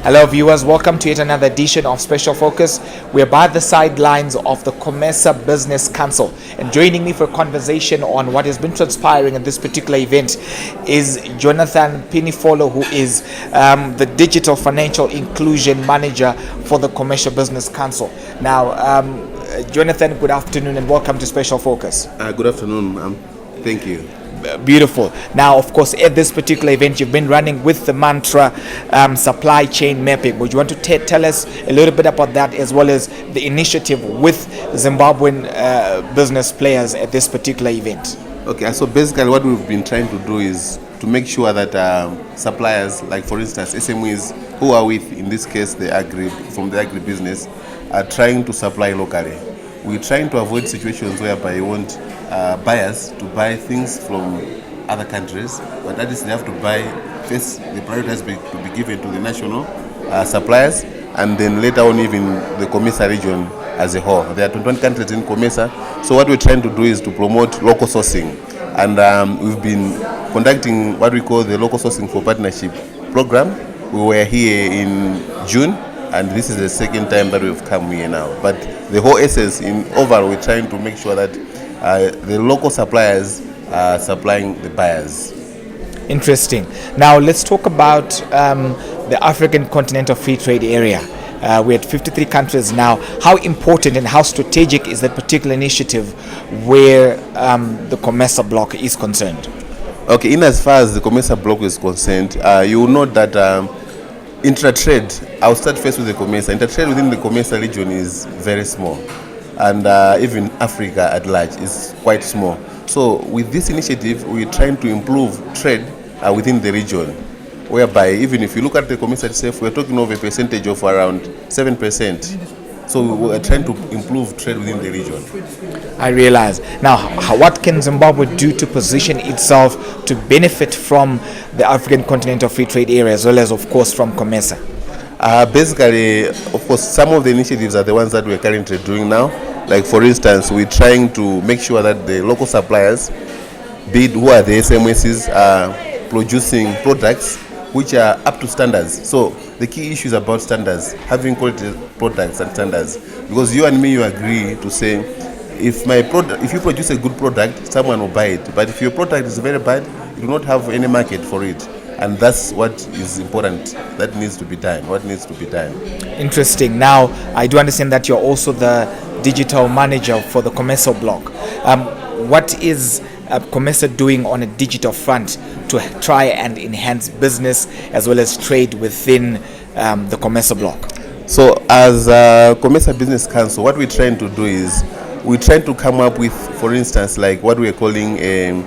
Hello viewers, welcome to yet another edition of Special Focus. We're by the sidelines of the Comesa Business Council, and joining me for a conversation on what has been transpiring in this particular event is Jonathan Pinifolo, who is the Digital Financial Inclusion Manager for the Comesa Business Council. Now, Jonathan, good afternoon and welcome to Special Focus. Good afternoon. Thank you. Beautiful. Now, of course, at this particular event, you've been running with the mantra supply chain mapping. Would you want to tell us a little bit about that, as well as the initiative with Zimbabwean business players at this particular event? Okay, so basically what we've been trying to do is to make sure that suppliers, like for instance SMEs who are in this case the agribusiness, are trying to supply locally. We're trying to avoid situations whereby you want buyers to buy things from other countries, but at least they have to buy first. The priority has to be given to the national suppliers, and then later on even the Comesa region as a whole. There are 21 countries in Comesa, so what we're trying to do is to promote local sourcing, and we've been conducting what we call the Local Sourcing for Partnership program. We were here in June, and this is the second time that we've come here now. But the whole essence in overall, we're trying to make sure that the local suppliers are supplying the buyers. Interesting. Now let's talk about the African Continental Free Trade Area. We're at 53 countries now. How important and how strategic is that particular initiative where the Comesa bloc is concerned? Okay, in as far as the Comesa bloc is concerned, you will note that intra-trade, I'll start first with the Comesa. Intra-trade within the Comesa region is very small, and even Africa at large is quite small. So with this initiative, we're trying to improve trade within the region, whereby even if you look at the Comesa itself, we're talking of a percentage of around 7%. So we're trying to improve trade within the region. I realize. Now, what can Zimbabwe do to position itself to benefit from the African Continental Free Trade Area, as well as, of course, from Comesa? Basically, of course, some of the initiatives are the ones that we're currently doing now. Like, for instance, we're trying to make sure that the local suppliers, be it who are the SMSs, are producing products which are up to standards. So the key issue is about standards, having quality products and standards. Because you and me, you agree to say, if you produce a good product, someone will buy it. But if your product is very bad, you do not have any market for it. And that's what is important. That needs to be done. What needs to be done. Interesting. Now, I do understand that you're also the digital manager for the Comesa bloc. What is Comesa doing on a digital front to try and enhance business as well as trade within the Comesa bloc? So as Comesa Business Council, what we're trying to do is we're trying to come up with, for instance, like what we're calling a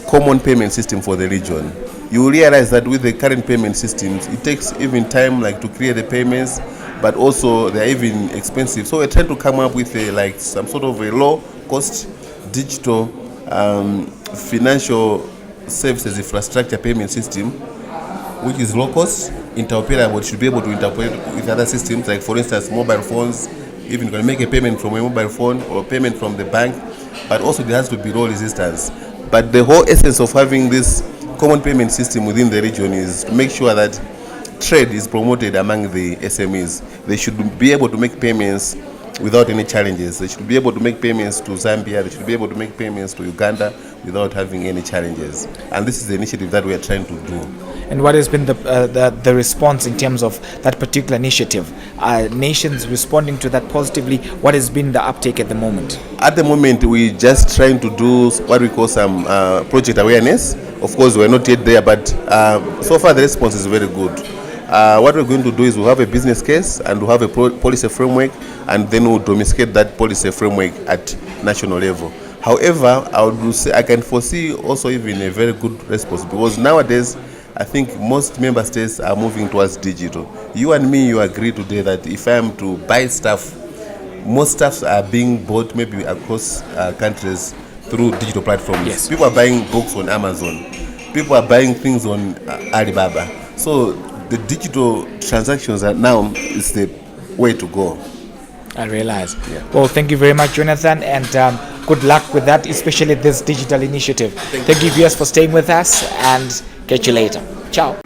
common payment system for the region. You will realize that with the current payment systems, it takes even time like to create the payments, but also they're even expensive. So we're trying to come up with some sort of a low-cost digital financial services infrastructure payment system, which is low-cost, interoperable. Should be able to interoperate with other systems, like for instance mobile phones. Even you can make a payment from a mobile phone or payment from the bank, but also there has to be low resistance. But the whole essence of having this common payment system within the region is to make sure that trade is promoted among the SMEs. They should be able to make payments without any challenges. They should be able to make payments to Zambia. They should be able to make payments to Uganda without having any challenges. And this is the initiative that we are trying to do. And what has been the response in terms of that particular initiative? Are nations responding to that positively? What has been the uptake at the moment? At the moment, we're just trying to do what we call some project awareness. Of course, we're not yet there, but so far the response is very good. What we're going to do is we'll have a business case and we'll have a policy framework, and then we'll domesticate that policy framework at national level. However, I can foresee also even a very good response, because nowadays I think most member states are moving towards digital. You and me, you agree today that if I am to buy stuff, most stuffs are being bought maybe across countries through digital platforms. Yes. People are buying books on Amazon. People are buying things on Alibaba. So the digital transactions are now is the way to go. I realize. Yeah. Well, thank you very much, Jonathan, and good luck with that, especially this digital initiative. Thank you viewers for staying with us, and catch you later. Ciao.